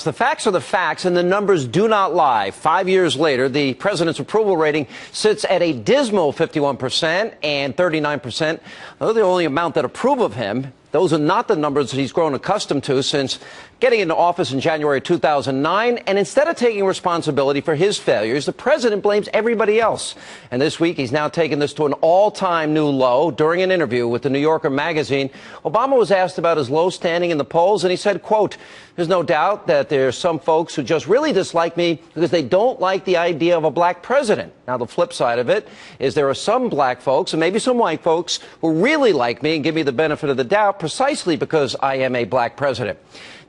The facts are the facts, and the numbers do not lie. 5 years later, the president's approval rating sits at a dismal 51% and 39%. They're the only amount that approve of him. Those are not the numbers that he's grown accustomed to since getting into office in January 2009. And instead of taking responsibility for his failures, the president blames everybody else. And this week, he's now taken this to an all-time new low. During an interview with the New Yorker magazine, Obama was asked about his low standing in the polls, and he said, quote, "There's no doubt that there's some folks who just really dislike me because they don't like the idea of a black president." Now, the flip side of it is there are some black folks and maybe some white folks who really like me and give me the benefit of the doubt precisely because I am a black president.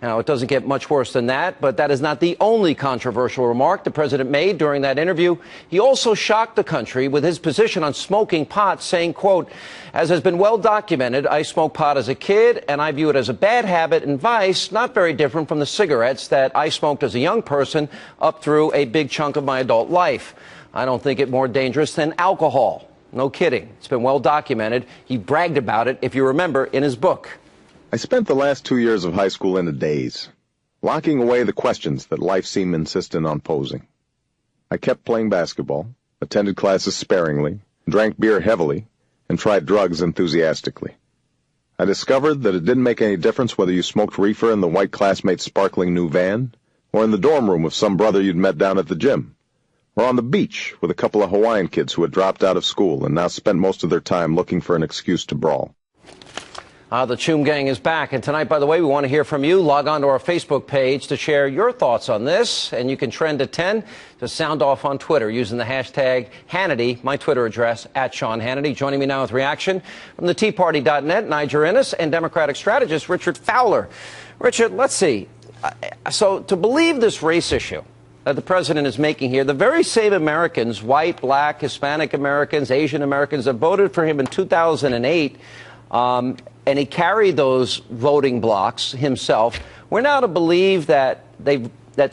Now, it doesn't get much worse than that, but that is not the only controversial remark the president made during that interview. He also shocked the country with his position on smoking pot, saying, quote, "As has been well documented, I smoked pot as a kid, and I view it as a bad habit and vice, not very different from the cigarettes that I smoked as a young person up through a big chunk of my adult life. I don't think it more dangerous than alcohol." No kidding. It's been well documented. He bragged about it, if you remember, in his book. I spent the last 2 years of high school in a daze, locking away the questions that life seemed insistent on posing. I kept playing basketball, attended classes sparingly, drank beer heavily, and tried drugs enthusiastically. I discovered that it didn't make any difference whether you smoked reefer in the white classmate's sparkling new van, or in the dorm room of some brother you'd met down at the gym, or on the beach with a couple of Hawaiian kids who had dropped out of school and now spent most of their time looking for an excuse to brawl. The Choom Gang is back. And tonight, by the way, we want to hear from you. Log on to our Facebook page to share your thoughts on this. And you can trend to 10 to sound off on Twitter using the hashtag Hannity, my Twitter address, @SeanHannity. Joining me now with reaction from the TeaParty.net, Niger Innes, and Democratic strategist Richard Fowler. Richard, let's see. So to believe this race issue that the president is making here, the very same Americans, white, black, Hispanic Americans, Asian Americans, that voted for him in 2008, and he carried those voting blocks himself. We're now to believe that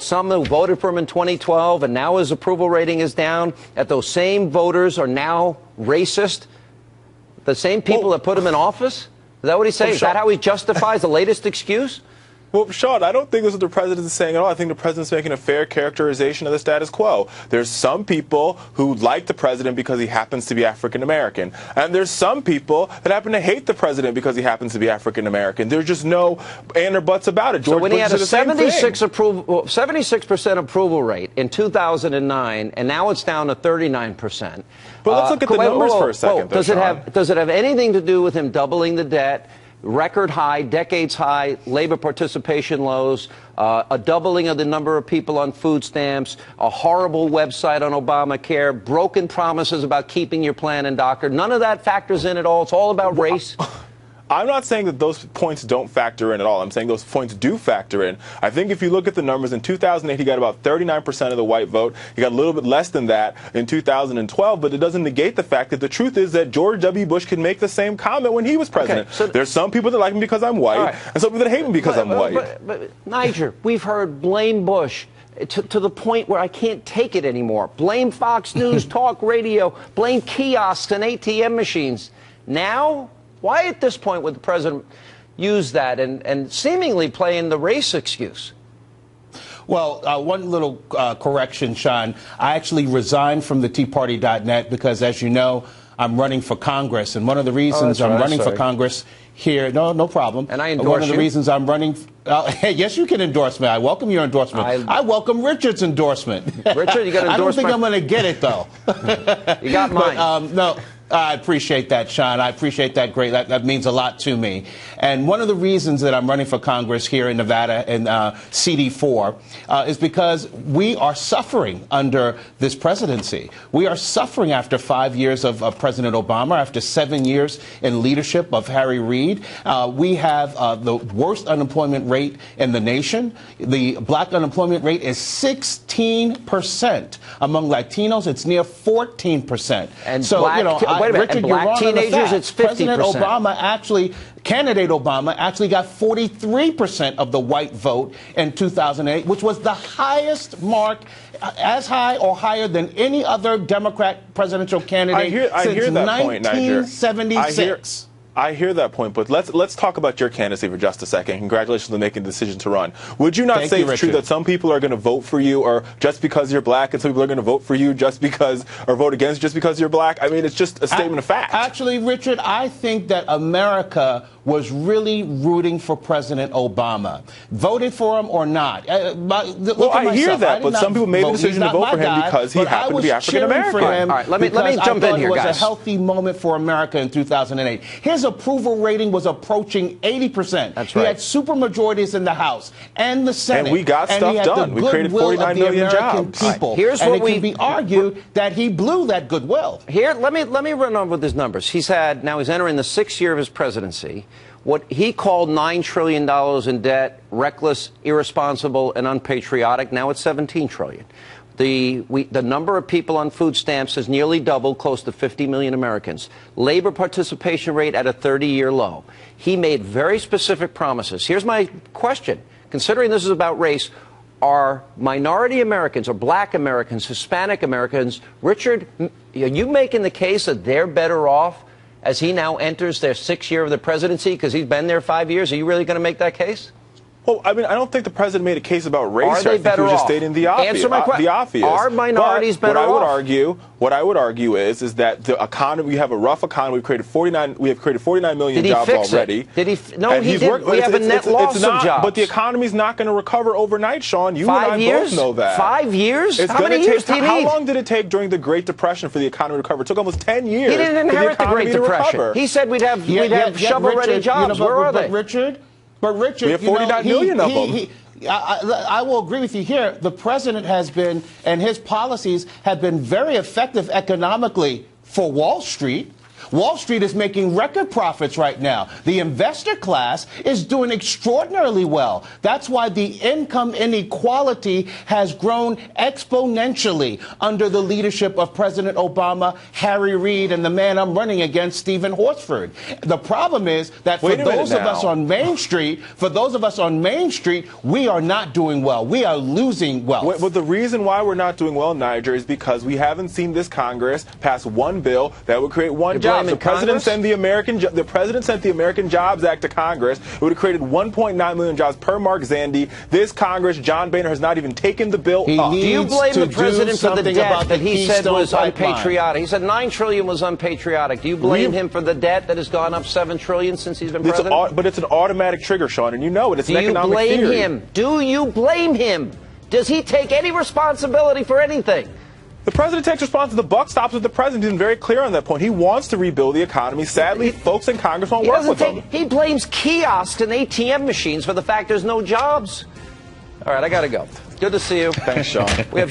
some who voted for him in 2012 and now his approval rating is down, that those same voters are now racist? The same people that put him in office? Is that what he's saying? Is that how he justifies the latest excuse? Well, Sean, I don't think this is what the president is saying at all. I think the president's making a fair characterization of the status quo. There's some people who like the president because he happens to be African American. And there's some people that happen to hate the president because he happens to be African American. There's just no and or buts about it. So when he had a 76% approval rate in 2009, and now it's down to 39%. But let's look at the numbers for a second. Does it have anything to do with him doubling the debt? Record high, decades high, labor participation lows, a doubling of the number of people on food stamps, a horrible website on Obamacare, broken promises about keeping your plan and doctor. None of that factors in at all. It's all about race. I'm not saying that those points don't factor in at all. I'm saying those points do factor in. I think if you look at the numbers, in 2008, he got about 39% of the white vote. He got a little bit less than that in 2012, but it doesn't negate the fact that the truth is that George W. Bush can make the same comment when he was president. Okay, so there's some people that like me because I'm white, and some people that hate me because I'm white. But Niger, we've heard blame Bush to the point where I can't take it anymore. Blame Fox News, talk radio, blame kiosks and ATM machines. Now, why at this point would the president use that and seemingly play in the race excuse? Well, one little correction, Sean. I actually resigned from the TeaParty.net because, as you know, I'm running for Congress. And one of the reasons I'm running for Congress here, no problem. And I endorse one of the reasons I'm running, yes, you can endorse me. I welcome your endorsement. I welcome Richard's endorsement. Richard, you got an endorsement. I don't think I'm going to get it, though. You got mine. But, no. I appreciate that, Sean. I appreciate that. Great. That means a lot to me. And one of the reasons that I'm running for Congress here in Nevada in CD4 is because we are suffering under this presidency. We are suffering after 5 years of President Obama, after 7 years in leadership of Harry Reid. We have the worst unemployment rate in the nation. The black unemployment rate is 16%. Among Latinos, it's near 14%. And so, black, wait a minute, Richard, and black teenagers, it's 50%. Candidate Obama actually got 43% of the white vote in 2008, which was the highest mark, as high or higher than any other Democrat presidential candidate since 1976. I hear that point, but let's talk about your candidacy for just a second. Congratulations on making the decision to run. Would you not say it's true that some people are going to vote for you or just because you're black, and some people are going to vote for you just because, or vote against just because you're black? I mean, it's just a statement of fact. Actually, Richard, I think that America was really rooting for President Obama, voted for him or not. Well, I hear that, but some people made the decision to vote for him because he happened to be African American. All right, let me jump in here, guys. It was a healthy moment for America in 2008. His approval rating was approaching 80%. That's right. He had supermajorities in the House and the Senate. And we got stuff done. We created 49 million jobs. People. Right. And it can be argued that he blew that goodwill. Here, let me run on with his numbers. He's entering the 6th year of his presidency. What he called $9 trillion in debt, reckless, irresponsible, and unpatriotic. Now it's $17 trillion. The number of people on food stamps has nearly doubled, close to 50 million Americans. Labor participation rate at a 30-year low. He made very specific promises. Here's my question. Considering this is about race, are minority Americans or black Americans, Hispanic Americans, Richard, are you making the case that they're better off as he now enters their 6th year of the presidency because he's been there 5 years? Are you really going to make that case? Well, I mean, I don't think the president made a case about race. Are they better off? He was just stating the obvious. Answer my question. The obvious. Are minorities better off? What I would argue is that the economy, we have a rough economy. We have created 49 million jobs already. Did he? No, he didn't. We have a net loss of jobs. But the economy's not going to recover overnight, Sean. You and I both know that. 5 years? How many years do you need? How long did it take during the Great Depression for the economy to recover? It took almost 10 years. He didn't inherit the Great Depression. He said we'd have shovel-ready jobs. Where are they? But Richard, we have 49 million of them. I will agree with you here. The president has been, and his policies have been very effective economically for Wall Street. Wall Street is making record profits right now. The investor class is doing extraordinarily well. That's why the income inequality has grown exponentially under the leadership of President Obama, Harry Reid, and the man I'm running against, Stephen Horsford. The problem is that for those of us on Main Street, we are not doing well. We are losing wealth. But the reason why we're not doing well, Niger, is because we haven't seen this Congress pass one bill that would create one job. The president sent the American Jobs Act to Congress. It would have created 1.9 million jobs per Mark Zandi. This Congress, John Boehner, has not even taken the bill up. Do you blame the president for the debt that he said was unpatriotic? He said $9 trillion was unpatriotic. Do you blame him for the debt that has gone up $7 trillion since he's been president? But it's an automatic trigger, Sean, and you know it. It's an economic theory. Do you blame him? Do you blame him? Does he take any responsibility for anything? The president takes responsibility. The buck stops with the president. He's been very clear on that point. He wants to rebuild the economy. Sadly, folks in Congress won't work with him. He blames kiosks and ATM machines for the fact there's no jobs. All right, I got to go. Good to see you. Thanks, Sean. We have